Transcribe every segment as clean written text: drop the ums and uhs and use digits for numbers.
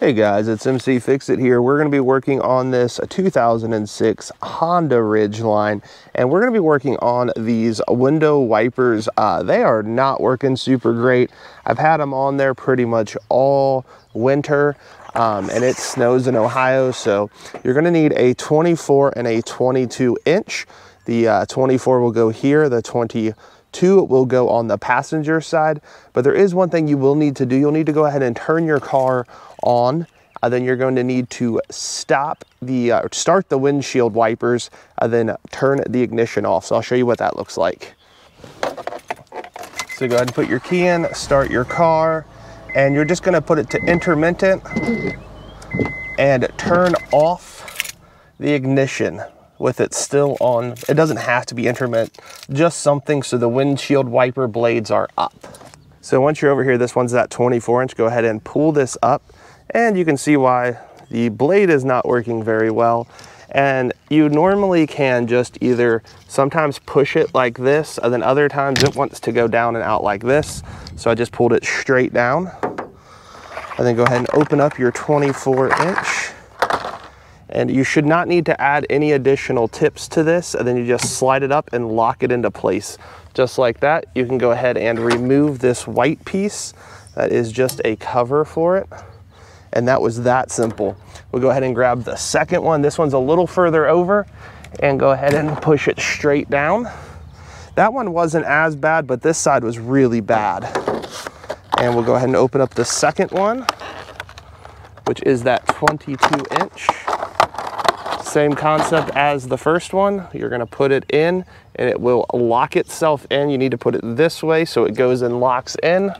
Hey guys, it's mcfixit here. We're going to be working on this 2006 Honda Ridgeline, and we're going to be working on these window wipers. They are not working super great. I've had them on there pretty much all winter, and it snows in Ohio, so you're going to need a 24 and a 22 inch. The 24 will go here, the 22 will go on the passenger side. But there is one thing you will need to do. You'll need to go ahead and turn your car on. Then you're going to need to start the windshield wipers, then turn the ignition off. So I'll show you what that looks like. So go ahead and put your key in, start your car, and you're just going to put it to intermittent and turn off the ignition with it still on. It doesn't have to be intermittent, just something so the windshield wiper blades are up. So once you're over here, this one's that 24 inch, go ahead and pull this up, and you can see why the blade is not working very well. And you normally can just either sometimes push it like this, and then other times it wants to go down and out like this. So I just pulled it straight down. And then go ahead and open up your 24 inch. And you should not need to add any additional tips to this, and then you just slide it up and lock it into place. Just like that, you can go ahead and remove this white piece. That is just a cover for it. And that was that simple. We'll go ahead and grab the second one. This one's a little further over, and go ahead and push it straight down. That one wasn't as bad, but this side was really bad. And we'll go ahead and open up the second one, which is that 22 inch. Same concept as the first one. You're gonna put it in and it will lock itself in. You need to put it this way so it goes and locks in,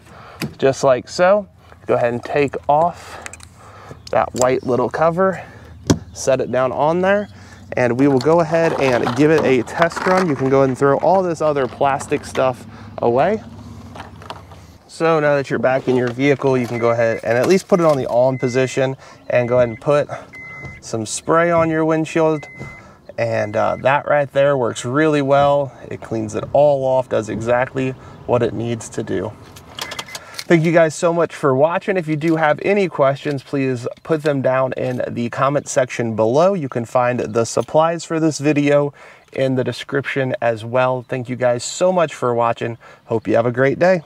just like so. Go ahead and take off that white little cover, set it down on there, and we will go ahead and give it a test run. You can go ahead and throw all this other plastic stuff away. So now that you're back in your vehicle, you can go ahead and at least put it on the on position and go ahead and put some spray on your windshield, and that right there works really well. It cleans it all off, does exactly what it needs to do. Thank you guys so much for watching. If you do have any questions, please put them down in the comment section below. You can find the supplies for this video in the description as well. Thank you guys so much for watching. Hope you have a great day.